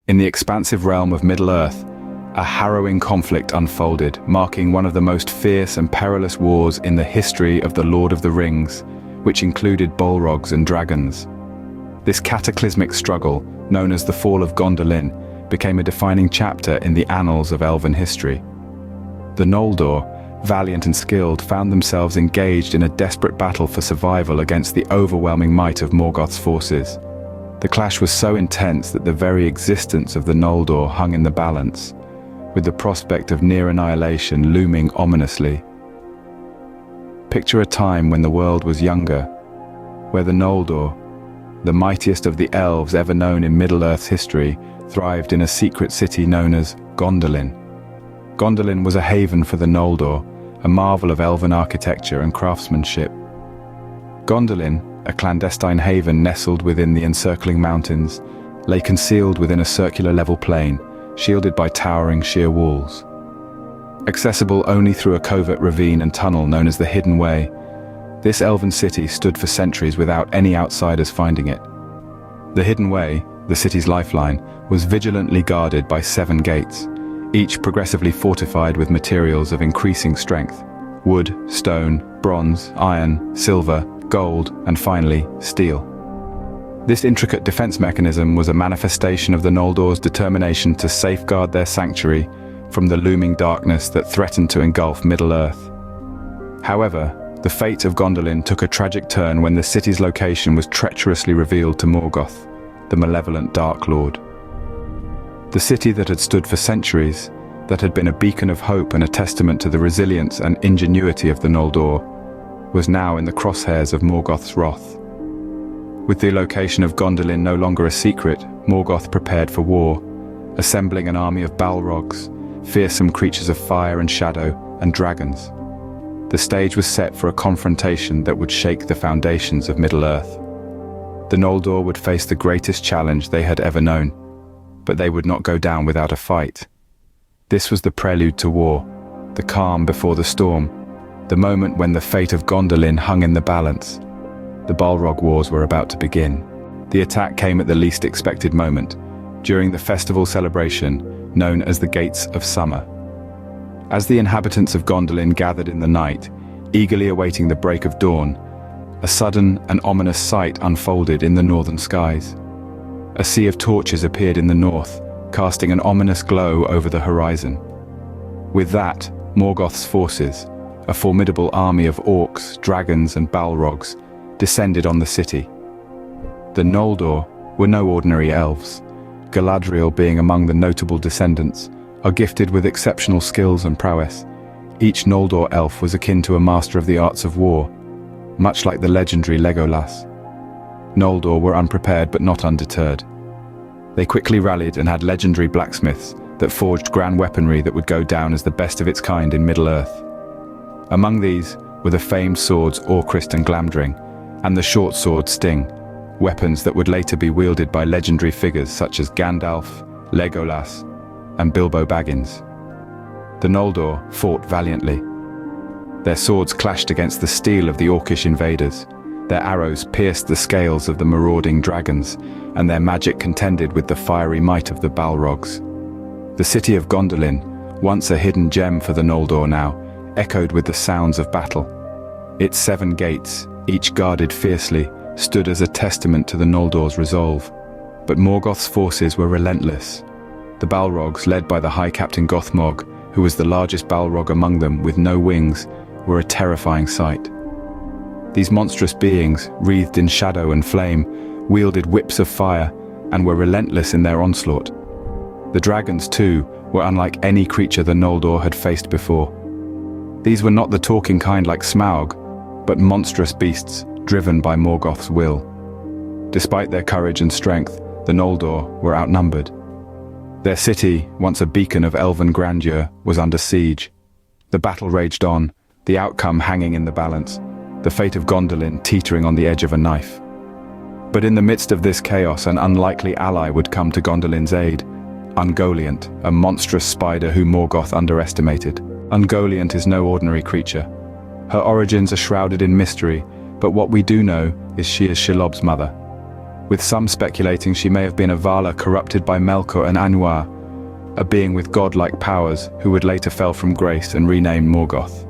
In the expansive realm of Middle-earth, a harrowing conflict unfolded, marking one of the most fierce and perilous wars in the history of the Lord of the Rings, which included Balrogs and dragons. This cataclysmic struggle, known as the Fall of Gondolin, became a defining chapter in the annals of elven history. The Noldor, valiant and skilled, found themselves engaged in a desperate battle for survival against the overwhelming might of Morgoth's forces. The clash was so intense that the very existence of the Noldor hung in the balance, with the prospect of near annihilation looming ominously. Picture a time when the world was younger, where the Noldor, the mightiest of the elves ever known in Middle-earth's history, thrived in a secret city known as Gondolin. Gondolin was a haven for the Noldor, a marvel of elven architecture and craftsmanship. Gondolin, a clandestine haven nestled within the encircling mountains, lay concealed within a circular level plain, shielded by towering sheer walls. Accessible only through a covert ravine and tunnel known as the Hidden Way, this elven city stood for centuries without any outsiders finding it. The Hidden Way, the city's lifeline, was vigilantly guarded by 7 gates, each progressively fortified with materials of increasing strength: wood, stone, bronze, iron, silver, gold, and finally, steel. This intricate defense mechanism was a manifestation of the Noldor's determination to safeguard their sanctuary from the looming darkness that threatened to engulf Middle-earth. However, the fate of Gondolin took a tragic turn when the city's location was treacherously revealed to Morgoth, the malevolent Dark Lord. The city that had stood for centuries, that had been a beacon of hope and a testament to the resilience and ingenuity of the Noldor, was now in the crosshairs of Morgoth's wrath. With the location of Gondolin no longer a secret, Morgoth prepared for war, assembling an army of Balrogs, fearsome creatures of fire and shadow, and dragons. The stage was set for a confrontation that would shake the foundations of Middle-earth. The Noldor would face the greatest challenge they had ever known, but they would not go down without a fight. This was the prelude to war, the calm before the storm, the moment when the fate of Gondolin hung in the balance. The Balrog Wars were about to begin. The attack came at the least expected moment, during the festival celebration known as the Gates of Summer. As the inhabitants of Gondolin gathered in the night, eagerly awaiting the break of dawn, a sudden and ominous sight unfolded in the northern skies. A sea of torches appeared in the north, casting an ominous glow over the horizon. With that, Morgoth's forces, a formidable army of orcs, dragons, and Balrogs, descended on the city. The Noldor were no ordinary elves. Galadriel, being among the notable descendants, are gifted with exceptional skills and prowess. Each Noldor elf was akin to a master of the arts of war, much like the legendary Legolas. Noldor were unprepared but not undeterred. They quickly rallied and had legendary blacksmiths that forged grand weaponry that would go down as the best of its kind in Middle-earth. Among these were the famed swords Orcrist and Glamdring, and the short sword Sting, weapons that would later be wielded by legendary figures such as Gandalf, Legolas, and Bilbo Baggins. The Noldor fought valiantly. Their swords clashed against the steel of the orcish invaders, their arrows pierced the scales of the marauding dragons, and their magic contended with the fiery might of the Balrogs. The city of Gondolin, once a hidden gem for the Noldor now, echoed with the sounds of battle. Its 7 gates, each guarded fiercely, stood as a testament to the Noldor's resolve. But Morgoth's forces were relentless. The Balrogs, led by the High Captain Gothmog, who was the largest Balrog among them with no wings, were a terrifying sight. These monstrous beings, wreathed in shadow and flame, wielded whips of fire and were relentless in their onslaught. The dragons, too, were unlike any creature the Noldor had faced before. These were not the talking kind like Smaug, but monstrous beasts driven by Morgoth's will. Despite their courage and strength, the Noldor were outnumbered. Their city, once a beacon of elven grandeur, was under siege. The battle raged on, the outcome hanging in the balance, the fate of Gondolin teetering on the edge of a knife. But in the midst of this chaos, an unlikely ally would come to Gondolin's aid: Ungoliant, a monstrous spider who Morgoth underestimated. Ungoliant is no ordinary creature. Her origins are shrouded in mystery, but what we do know is she is Shelob's mother. with some speculating she may have been a Vala corrupted by Melkor and Anwar, a being with godlike powers who would later fell from grace and renamed Morgoth.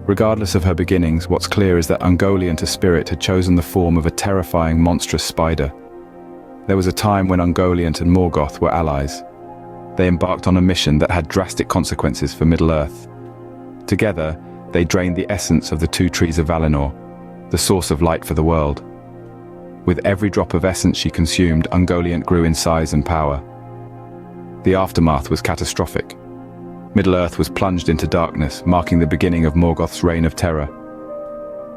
Regardless of her beginnings, what's clear is that Ungoliant, a spirit, had chosen the form of a terrifying, monstrous spider. There was a time when Ungoliant and Morgoth were allies. They embarked on a mission that had drastic consequences for Middle-earth. Together, they drained the essence of the two trees of Valinor, the source of light for the world. With every drop of essence she consumed, Ungoliant grew in size and power. The aftermath was catastrophic. Middle-earth was plunged into darkness, marking the beginning of Morgoth's reign of terror.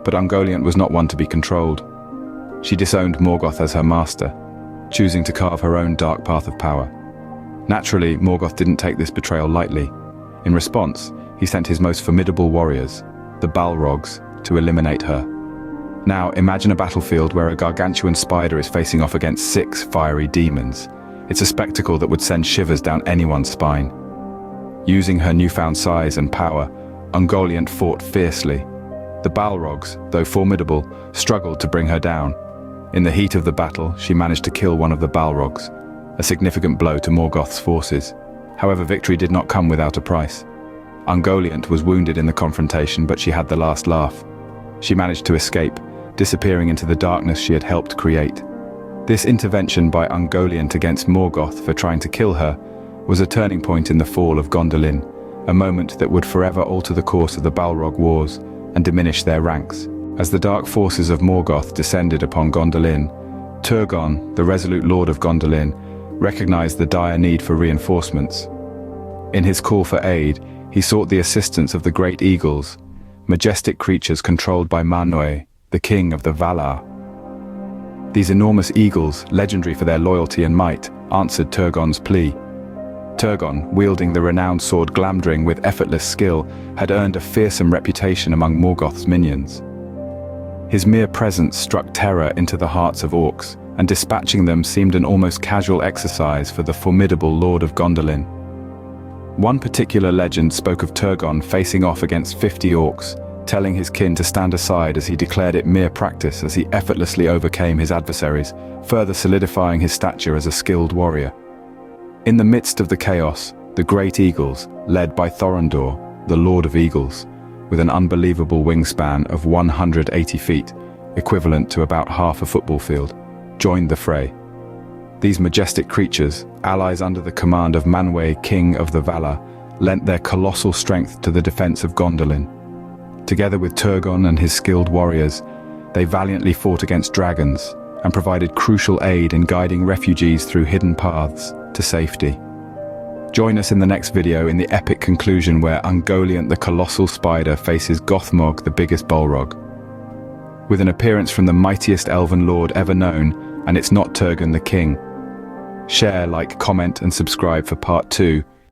But Ungoliant was not one to be controlled. She disowned Morgoth as her master, choosing to carve her own dark path of power. Naturally, Morgoth didn't take this betrayal lightly. In response, he sent his most formidable warriors, the Balrogs, to eliminate her. Now, imagine a battlefield where a gargantuan spider is facing off against 6 fiery demons. It's a spectacle that would send shivers down anyone's spine. Using her newfound size and power, Ungoliant fought fiercely. The Balrogs, though formidable, struggled to bring her down. In the heat of the battle, she managed to kill one of the Balrogs, a significant blow to Morgoth's forces. However, victory did not come without a price. Ungoliant was wounded in the confrontation, but she had the last laugh. She managed to escape, disappearing into the darkness she had helped create. This intervention by Ungoliant against Morgoth for trying to kill her was a turning point in the fall of Gondolin, a moment that would forever alter the course of the Balrog Wars and diminish their ranks. As the dark forces of Morgoth descended upon Gondolin, Turgon, the resolute Lord of Gondolin, recognized the dire need for reinforcements. In his call for aid, he sought the assistance of the great eagles, majestic creatures controlled by Manwë, the king of the Valar. These enormous eagles, legendary for their loyalty and might, answered Turgon's plea. Turgon, wielding the renowned sword Glamdring with effortless skill, had earned a fearsome reputation among Morgoth's minions. His mere presence struck terror into the hearts of orcs, and dispatching them seemed an almost casual exercise for the formidable Lord of Gondolin. One particular legend spoke of Turgon facing off against 50 orcs, telling his kin to stand aside as he declared it mere practice as he effortlessly overcame his adversaries, further solidifying his stature as a skilled warrior. In the midst of the chaos, the great eagles, led by Thorondor, the Lord of Eagles, with an unbelievable wingspan of 180 feet, equivalent to about half a football field, joined the fray. These majestic creatures, allies under the command of Manwë, king of the Valar, lent their colossal strength to the defense of Gondolin. Together with Turgon and his skilled warriors, they valiantly fought against dragons and provided crucial aid in guiding refugees through hidden paths to safety. Join us in the next video in the epic conclusion where Ungoliant the colossal spider faces Gothmog, the biggest Balrog. With an appearance from the mightiest elven lord ever known, and it's not Turgon the king. Share, like, comment and subscribe for part 2.